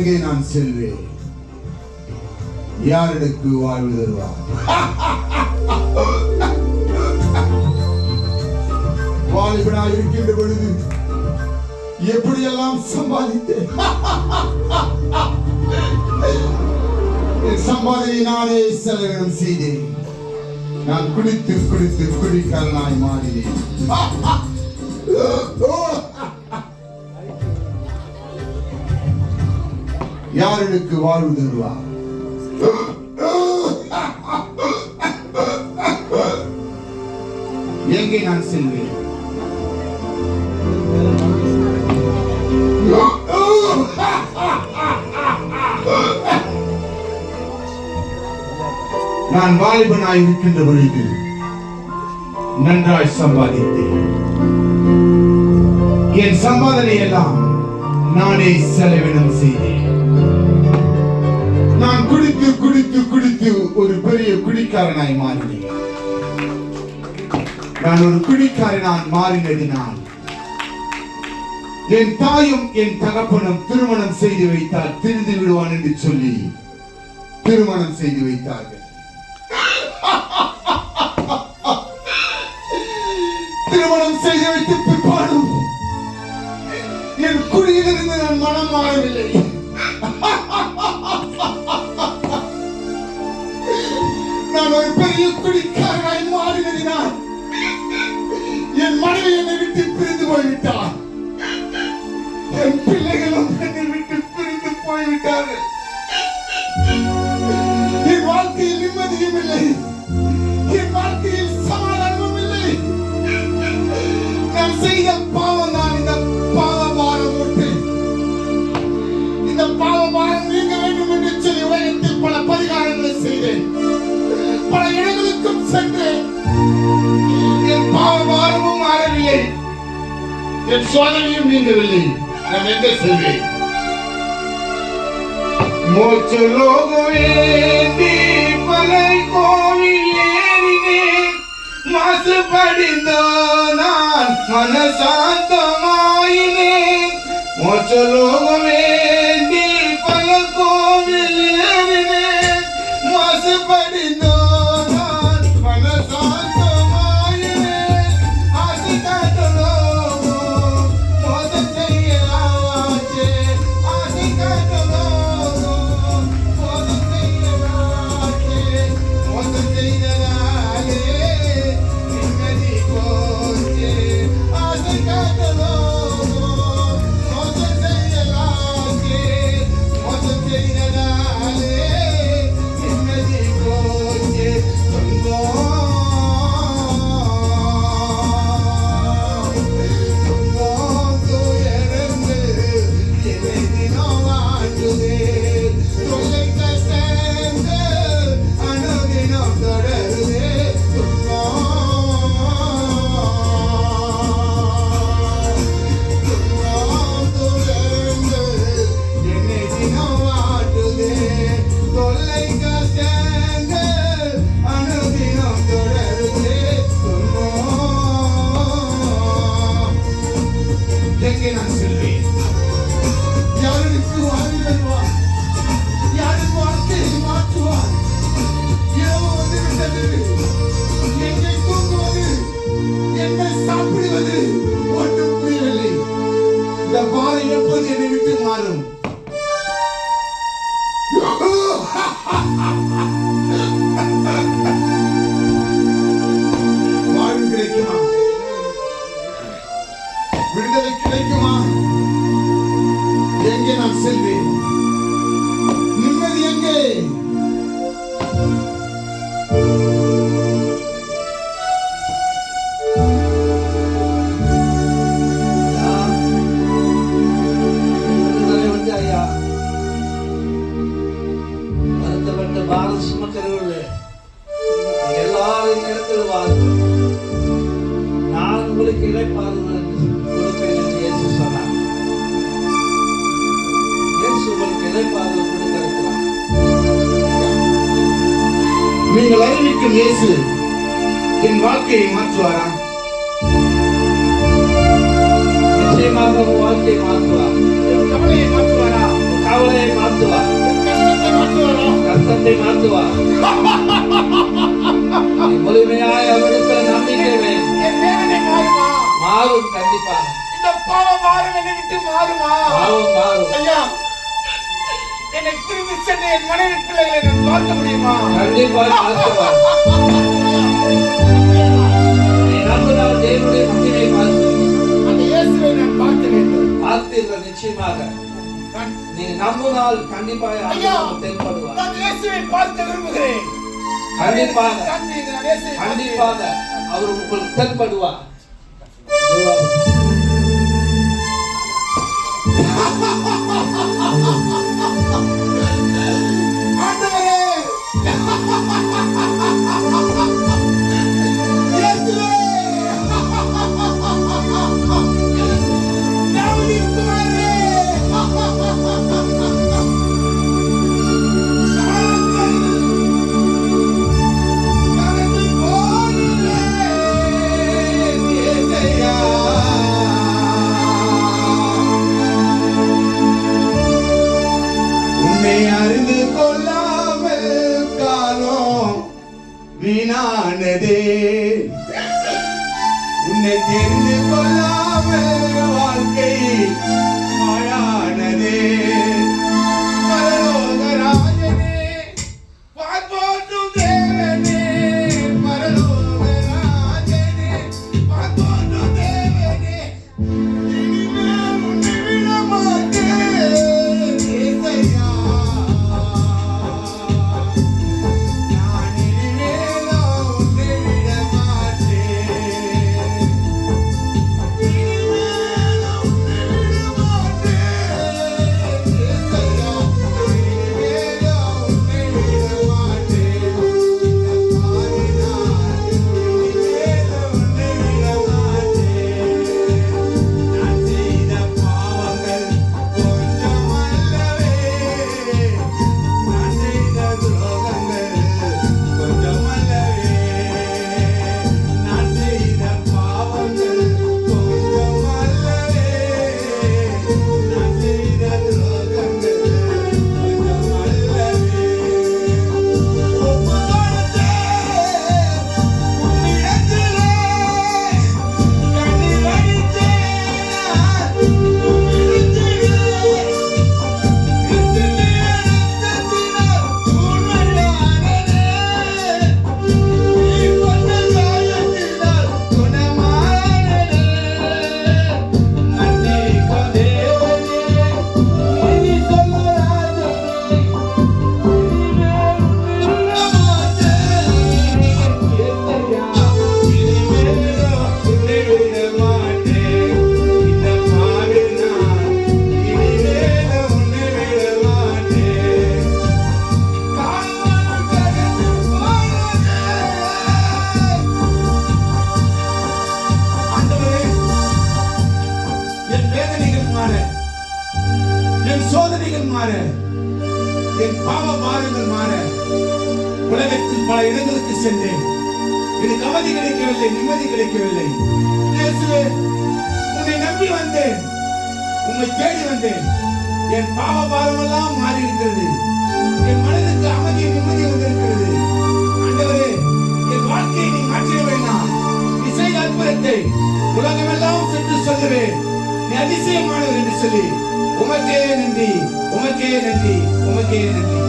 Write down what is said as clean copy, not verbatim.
எங்கே நான் செல்வேன்? யார் எனக்கு வாழ்வு தருவார்? வாலிபனாய் இருக்கின்ற பொழுது எப்படியெல்லாம் சம்பாதித்தேன். சம்பாதியை நானே செலவினம் செய்தேன். நான் குடித்து குடித்து குடிக்காரனாய் மாறினேன். யார் எனக்கு வாழ்வு தருவார்? எங்கே நான் செல்வேன்? நான் வாலிபனாய் இருக்கின்ற பொழுது நன்றாய் சம்பாதித்தேன். என் சம்பாதனை எல்லாம் நானே செலவினம் செய்தேன். நான் குடித்து குடித்து குடித்து ஒரு பெரிய குடிக்காரனாய் மாறினேன். நான் ஒரு குடிக்காரனாய் மாறினதினால் என் தாயும் என் தகப்பனும் திருமணம் செய்து வைத்தால் திரிந்து விடுவான் என்று சொல்லி திருமணம் செய்து வைத்தார்கள். திருமணம் செய்து வைத்து பிற்பாடும் என் குடியிலிருந்து நான் மனம் மாறவில்லை. நான் ஒரு பெரிய குடிக்காரனாய் மாறினதினால் என் மனைவி என்னை விட்டு பிரிந்து போய்விட்டார். என் பிள்ளைகளும் என்னை விட்டு பிரிந்து போய்விட்டார்கள். என் வாழ்க்கையில் நிம்மதியும் இல்லை. என் வாழ்க்கையில் சமாதானமும் இல்லை. நான் செய்த பாவம் தான் இந்த பாவ பாரம் விட்டு இந்த பாவ பாரம் நீங்க வேண்டும் என்று சொல்லி உலகத்தில் பல பரிகாரங்களை செய்தேன். பல இடங்களுக்கும் சென்றேன். என் பாவ பாரமும் மாறவில்லை. என் சோதனையும் நீங்கவில்லை. நான் எங்கே செல்வேன்? மோட்ச லோகவேண்டி பலை கோவில் ஏறினேன். மாசுபடிந்தோ நான் மனசாந்தமாயினேன். மோட்ச லோகவேண்டி பல கோவில் ஏறினேன். மாசுபடிந்தோ நான் மனசாந்தமாயினேன். ஆசை காட்டலோகோ மோசம் செய்யலாச்சே. ஆசை காட்டலோகோ மோசம் செய்யலாச்சே. மோசம் செய்ததாலே நிம்மதி போச்சே. ஆசை காட்டலோகோ மோசம் செய்யலாச்சே. மோசம் செய்ததாலே நிம்மதி போச்சே. எங்கே நான் செல்வேன்? யாருக்கு வாழ்வு தருவார்? யாருக்கு வாழ்க்கையை மாற்றுவார்? இரவு வந்து விட்டது. எங்கே தூங்குவது? எங்கே சாப்பிடுவது? ஒன்றும் புரியவில்லை. இந்த பாறை எப்போது என்னை விட்டு மாறும்? வாழ்வு கிடைக்குமா? விடுதலை கிடைக்குமா? எங்கே நான் செல்வேன்? நிம்மதி எங்கே? வருத்தப்பட்ட பாரத சுமக்கிறவர்களே, எல்லாரும் இடத்தில் வாழ்க்கை நான் உங்களுக்கு இளைப்பாறுதல் கொடுப்பேன் என்று இயேசு சொன்னார். இயேசு உங்களுக்கு இளைப்பாறுதல் கொடுத்திருக்கிறார். நீங்கள் அறிவிக்கும் இயேசு என் வாழ்க்கையை மாற்றுவாரா? நிச்சயமாக உன் வாழ்க்கையை மாற்றுவார். என் கவலையை மாற்றுவாரா? கவலையை தென்படுவார். நீ முழுமையாய் அவரிடத்தில் நம்பிக்கை வை. என் வேதனை மாறுமா? மாறும், கண்டிப்பாக இந்த பாவம் மாறும், என்னை விட்டு மாறுமா? மாறும். ஐயா, என்னை திரும்பி சென்று என் மனைவி பிள்ளைகளை நான் பார்க்க முடியுமா? கண்டிப்பாக பார்த்துவார். நீ நம்பினால் தேவனுடைய மகிமை பார்ப்பீர்கள். அந்த இயேசுவை நான் பார்க்க வேண்டும். பார்த்தீர்கள் நிச்சயமாக. நீ நம்பினால் கண்டிப்பாக ஆண்டவர் தென்படுவார். நான் இயேசுவை பார்க்க விரும்புகிறேன். கண்டிப்பாக நான் இயேசுவை கண்டிப்பாக அவர் உங்களுக்கு தென்படுவார். ஆண்டவரே, இயேசுவே, தாவீதின் குமாரனே, உன்னை அறிந்து கொள்ளாமல் காலம் வீணானதே, உன்னை தெரிந்து கொள்ளாமல் வாழ்க்கை பாழானதே. பரலோக ராஜனே, பார்ப்போற்றும் தேவனே, பரலோக ராஜனே, பார்ப்போற்றும் தேவனே, இனிமேல் உன்னை விட மாட்டேன் இயேசையா. நான் இனிமேலும் உன்னை விட மாட்டேன். இனிமேலும் உன்னை விட மாட்டேன் இயேசையா. இனிமேலும் உன்னை விட மாட்டேன். இந்த பாவினான் இனிமேலும் உன்னை விட மாட்டேன். நான் செய்த பாவங்கள் கொஞ்சம் அல்லவே, நான் செய்த துரோகங்கள் கொஞ்சம் அல்லவே, நான் செய்த பாவங்கள் கொஞ்சம் அல்லவே, நான் செய்த துரோகங்கள் கொஞ்சம் அல்லவே. ஒப்பு கொடுத்தேன் உம்மிடத்திலே, கண்ணீர் வடித்தேன் நான் உம்மிடத்திலே. கிறிஸ்துவின் இரத்தத்தினால் உண்மையானதே, நீர் கொண்ட காயத்தினால் குணமானதே. மன்னிக்கும் தேவனே, நீதி சொல்ல ராஜனே, இனிமேல் உன்னை விட மாட்டேன் இயேசையா. இனிமேலும் உன்னை விட மாட்டேன். இந்த பாவி நான் இனிமேலும் உன்னை விட மாட்டேன். காலம் கடந்து போனதே. ஆண்டவரே, என் வேதனைகள் மாற, என் சோதனைகள் மாற, என் பாவ பாரங்கள் மாற, உலகத்தில் பல இடங்களுக்கு சென்றேன். எனக்கு அவதி கிடைக்கவில்லை, நிம்மதி கிடைக்கவில்லை. இயேசுவே, உன்னை நம்பி வந்தேன், உம்மை தேடி வந்தேன். என் பாவ பாரமெல்லாம் மாறி இருக்கிறது. என் மனதுக்கு அமைதி நிம்மதி வந்திருக்கிறது. ஆண்டவரே, என் வாழ்க்கையை நீ மாற்றிட வேண்டாம். நீ செய்த அற்புதத்தை உலகமெல்லாம் சென்று சொல்லுவேன். நீ அதிசயமானவர் என்று சொல்லி உமக்கே நன்றி, உமக்கே நன்றி, உமக்கே நன்றி.